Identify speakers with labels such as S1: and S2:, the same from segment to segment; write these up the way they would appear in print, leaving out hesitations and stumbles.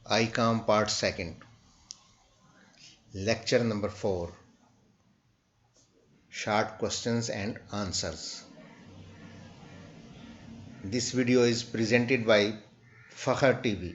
S1: ICOM Part 2nd, Lecture number 4, Short Questions and Answers. This video is presented by Fakhar TV.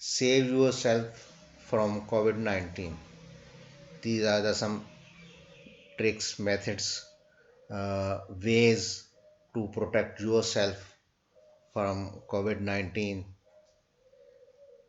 S1: Save yourself from COVID-19. These are some tricks, methods, ways to protect yourself from COVID-19.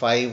S1: 5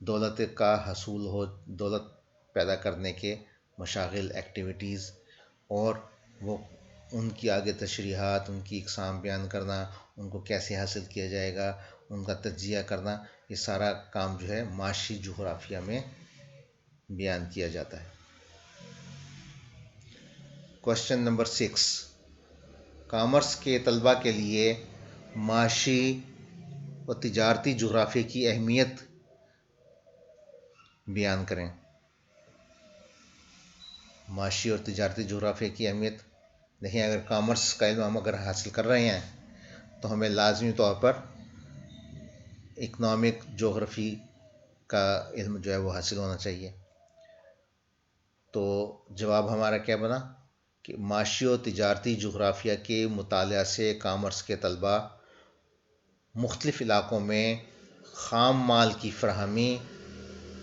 S1: دولت کا حصول ہو، دولت پیدا کرنے کے مشاغل، activities, اور وہ ان کی آگے تشریحات، ان کی اقسام بیان کرنا، ان کو کیسے حاصل کیا جائے گا، ان کا تجزیہ کرنا، یہ سارا کام جو ہے معاشی جغرافیہ میں بیان کیا جاتا ہے۔ کوشچن نمبر 6، کامرس کے طلباء کے لیے معاشی و تجارتی جغرافیہ کی اہمیت بیان کریں۔ معاشی اور تجارتی جغرافیہ کی اہمیت دیکھیں، اگر کامرس کا علم ہم اگر حاصل کر رہے ہیں تو ہمیں لازمی طور پر اکنامک جغرافی کا علم جو ہے وہ حاصل ہونا چاہیے۔ تو جواب ہمارا کیا بنا کہ معاشی و تجارتی جغرافیہ کے مطالعہ سے کامرس کے طلباء مختلف علاقوں میں خام مال کی فراہمی،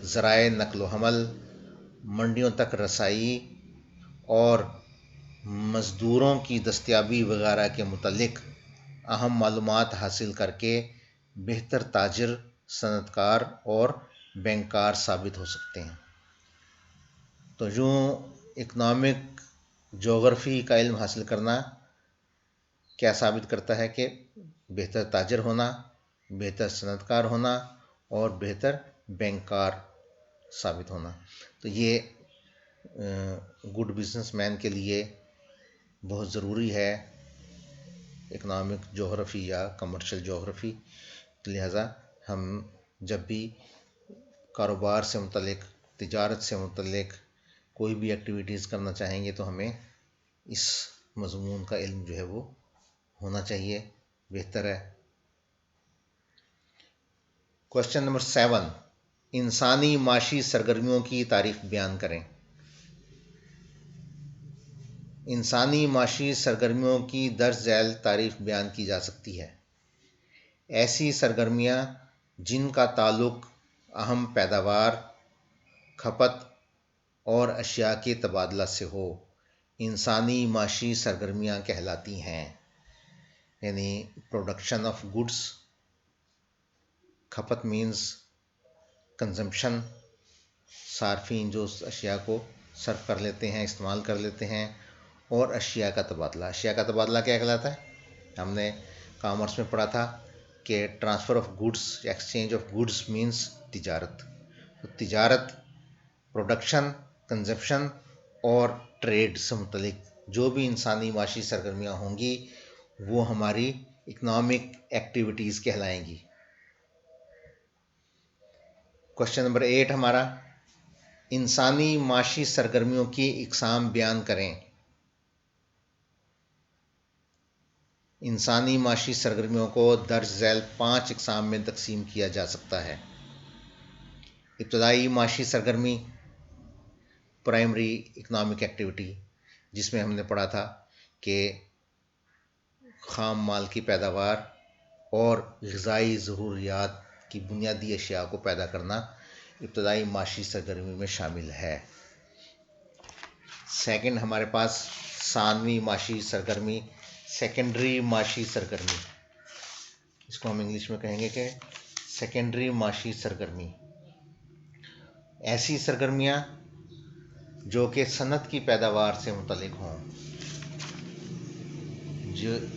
S1: ذرائع نقل و حمل، منڈیوں تک رسائی اور مزدوروں کی دستیابی وغیرہ کے متعلق اہم معلومات حاصل کر کے بہتر تاجر، صنعت کار اور بینکار ثابت ہو سکتے ہیں۔ تو یوں اکنامک جغرافی کا علم حاصل کرنا کیا ثابت کرتا ہے کہ بہتر تاجر ہونا، بہتر صنعت کار ہونا اور بہتر بینکار ثابت ہونا۔ تو یہ گڈ بزنس مین کے لیے بہت ضروری ہے اکنامک جغرافی یا کمرشل جغرافی۔ لہذا ہم جب بھی کاروبار سے متعلق، تجارت سے متعلق کوئی بھی ایکٹیویٹیز کرنا چاہیں گے تو ہمیں اس مضمون کا علم جو ہے وہ ہونا چاہیے، بہتر ہے۔ کوشچن نمبر 7، انسانی معاشی سرگرمیوں کی تعریف بیان کریں۔ انسانی معاشی سرگرمیوں کی درج ذیل تعریف بیان کی جا سکتی ہے: ایسی سرگرمیاں جن کا تعلق اہم پیداوار، کھپت اور اشیاء کے تبادلہ سے ہو، انسانی معاشی سرگرمیاں کہلاتی ہیں۔ یعنی پروڈکشن آف گڈس، کھپت مینز کنزمپشن، صارفین جو اس اشیاء کو صرف کر لیتے ہیں، استعمال کر لیتے ہیں، اور اشیاء کا تبادلہ۔ اشیاء کا تبادلہ کیا کہلاتا ہے؟ ہم نے کامرس میں پڑھا تھا کہ transfer of goods, exchange of goods means تجارت۔ تو تجارت، پروڈکشن، کنزمپشن اور ٹریڈ سے متعلق جو بھی انسانی معاشی سرگرمیاں ہوں گی وہ ہماری اکنامک ایکٹیویٹیز کہلائیں گی۔ کوشچن نمبر 8 ہمارا، انسانی معاشی سرگرمیوں کی اقسام بیان کریں۔ انسانی معاشی سرگرمیوں کو درج ذیل 5 اقسام میں تقسیم کیا جا سکتا ہے۔ ابتدائی معاشی سرگرمی، پرائمری اکنامک ایکٹیویٹی، جس میں ہم نے پڑھا تھا کہ خام مال کی پیداوار اور غذائی ضروریات کی بنیادی اشیاء کو پیدا کرنا ابتدائی معاشی سرگرمی میں شامل ہے۔ سیکنڈ ہمارے پاس ثانوی معاشی سرگرمی، سیکنڈری معاشی سرگرمی، اس کو ہم انگلش میں کہیں گے کہ سیکنڈری معاشی سرگرمی۔ ایسی سرگرمیاں جو کہ صنعت کی پیداوار سے متعلق ہوں،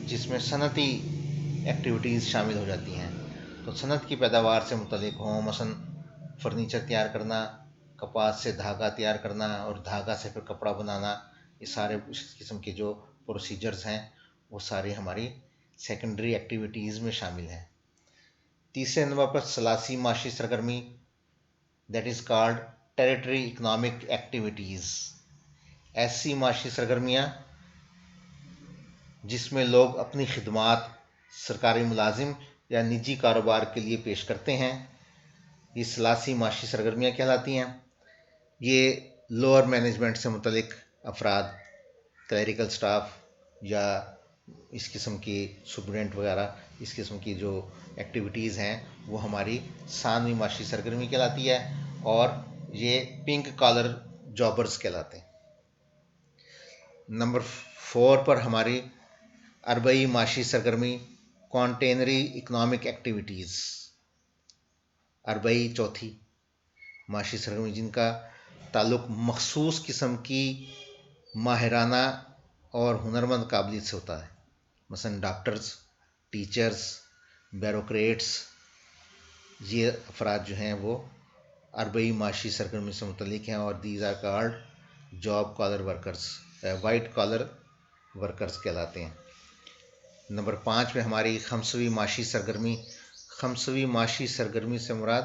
S1: جس میں صنعتی ایکٹیویٹیز شامل ہو جاتی ہیں۔ تو صنعت کی پیداوار سے متعلق ہوں، مثلا فرنیچر تیار کرنا، کپاس سے دھاگا تیار کرنا اور دھاگا سے پھر کپڑا بنانا، یہ سارے اس قسم کے جو پروسیجرز ہیں وہ سارے ہماری سیکنڈری ایکٹیویٹیز میں شامل ہیں۔ تیسرے نمبر پر ثلاثی معاشی سرگرمی، that is called territory economic activities. ایسی معاشی سرگرمیاں جس میں لوگ اپنی خدمات سرکاری ملازم یا نجی کاروبار کے لیے پیش کرتے ہیں، یہ ثلاثی معاشی سرگرمیاں کہلاتی ہیں۔ یہ لوور مینجمنٹ سے متعلق افراد، کلیریکل سٹاف یا اس قسم کی سپرڈنٹ وغیرہ، اس قسم کی جو ایکٹیویٹیز ہیں وہ ہماری ثانوی معاشی سرگرمی کہلاتی ہے، اور یہ پنک کالر جابرز کہلاتے ہیں۔ نمبر 4 پر ہماری اربعی معاشی سرگرمی، کانٹینری اکنامک ایکٹیویٹیز، اربعی چوتھی، معاشی سرگرمی جن کا تعلق مخصوص قسم کی ماہرانہ اور ہنرمند قابلیت سے ہوتا ہے، مثلا ڈاکٹرز، ٹیچرز، بیوروکریٹس، یہ افراد جو ہیں وہ عربی معاشی سرگرمی سے متعلق ہیں، اور these are called job collar workers, white collar workers کہلاتے ہیں۔ نمبر 5 پہ ہماری خمسوی معاشی سرگرمی۔ خمسوی معاشی سرگرمی سے مراد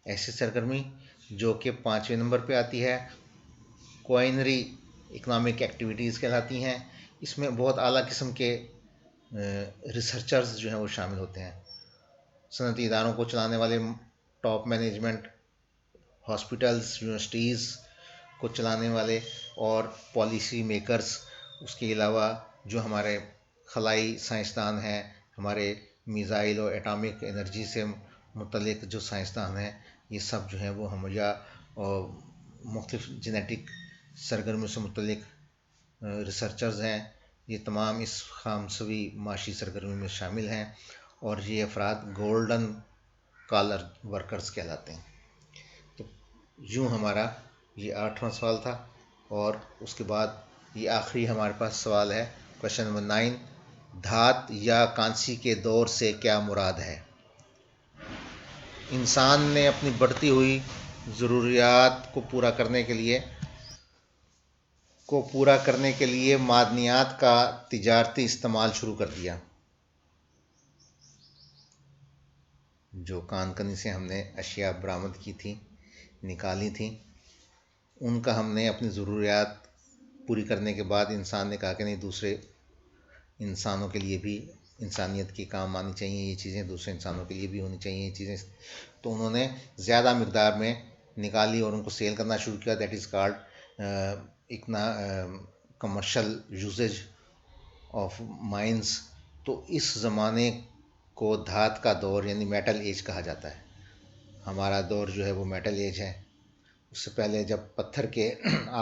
S1: ایسی سرگرمی جو کہ 5ویں نمبر پہ آتی ہے، کوائنری اکنامک ایکٹیویٹیز کہلاتی ہیں۔ اس میں بہت اعلیٰ قسم کے ریسرچرز جو ہیں وہ شامل ہوتے ہیں، صنعتی اداروں کو چلانے والے ٹاپ مینجمنٹ، ہاسپٹلز، یونیورسٹیز کو چلانے والے اور پالیسی میکرز، اس کے علاوہ جو ہمارے خلائی سائنسدان ہیں، ہمارے میزائل اور ایٹامک انرجی سے متعلق جو سائنسدان ہیں، یہ سب جو ہیں وہ ہم یا مختلف جینیٹک سرگرمیوں سے متعلق ریسرچرز ہیں، یہ تمام اس خمسوی معاشی سرگرمی میں شامل ہیں، اور یہ افراد گولڈن کالر ورکرز کہلاتے ہیں۔ تو یوں ہمارا یہ 8واں سوال تھا، اور اس کے بعد یہ آخری ہمارے پاس سوال ہے، کوشچن نمبر 9، دھات یا کانسی کے دور سے کیا مراد ہے؟ انسان نے اپنی بڑھتی ہوئی ضروریات کو پورا کرنے کے لیے معدنیات کا تجارتی استعمال شروع کر دیا۔ جو کان کنی سے ہم نے اشیاء برآمد کی تھیں، نکالی تھیں، ان کا ہم نے اپنی ضروریات پوری کرنے کے بعد انسان نے کہا کہ نہیں، دوسرے انسانوں کے لیے بھی انسانیت کے کام آنی چاہیے یہ چیزیں، دوسرے انسانوں کے لیے بھی ہونی چاہیے یہ چیزیں، تو انہوں نے زیادہ مقدار میں نکالی اور ان کو سیل کرنا شروع کیا۔ That is called commercial usage of mines. تو اس زمانے کو دھات کا دور یعنی میٹل ایج کہا جاتا ہے۔ ہمارا دور جو ہے وہ میٹل ایج ہے۔ اس سے پہلے جب پتھر کے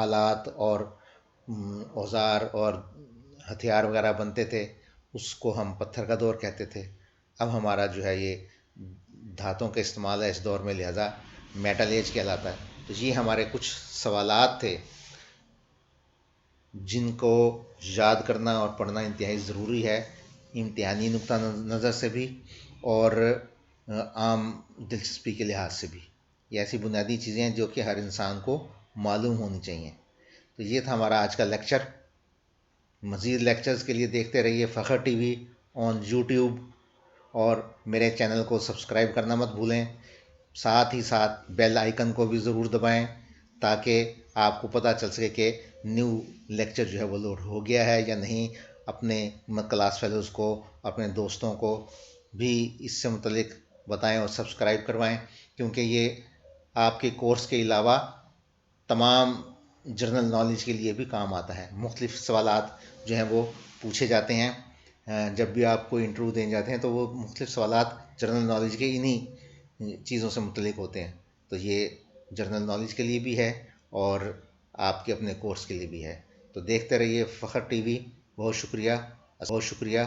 S1: آلات اور اوزار اور ہتھیار وغیرہ بنتے تھے، اس کو ہم پتھر کا دور کہتے تھے۔ اب ہمارا جو ہے یہ دھاتوں کا استعمال ہے اس دور میں، لہذا میٹل ایج کہلاتا ہے۔ تو یہ ہمارے کچھ سوالات تھے جن کو یاد کرنا اور پڑھنا انتہائی ضروری ہے، امتحانی نقطہ نظر سے بھی اور عام دلچسپی کے لحاظ سے بھی۔ یہ ایسی بنیادی چیزیں ہیں جو کہ ہر انسان کو معلوم ہونی چاہیے۔ تو یہ تھا ہمارا آج کا لیکچر۔ مزید لیکچرز کے لیے دیکھتے رہیے فخر ٹی وی آن یوٹیوب، اور میرے چینل کو سبسکرائب کرنا مت بھولیں، ساتھ ہی ساتھ بیل آئیکن کو بھی ضرور دبائیں تاکہ آپ کو پتہ چل سکے کہ نیو لیکچر جو ہے وہ لوڈ ہو گیا ہے یا نہیں۔ اپنے کلاس فیلوز کو، اپنے دوستوں کو بھی اس سے متعلق بتائیں اور سبسکرائب کروائیں، کیونکہ یہ آپ کے کورس کے علاوہ تمام جنرل نالج کے لیے بھی کام آتا ہے۔ مختلف سوالات جو ہیں وہ پوچھے جاتے ہیں جب بھی آپ کو انٹرویو دینے جاتے ہیں، تو وہ مختلف سوالات جنرل نالج کے انہی چیزوں سے متعلق ہوتے ہیں۔ تو یہ جنرل نالج کے لیے بھی ہے اور آپ کے اپنے کورس کے لیے بھی ہے۔ تو دیکھتے رہیے فخر ٹی وی۔ بہت شکریہ۔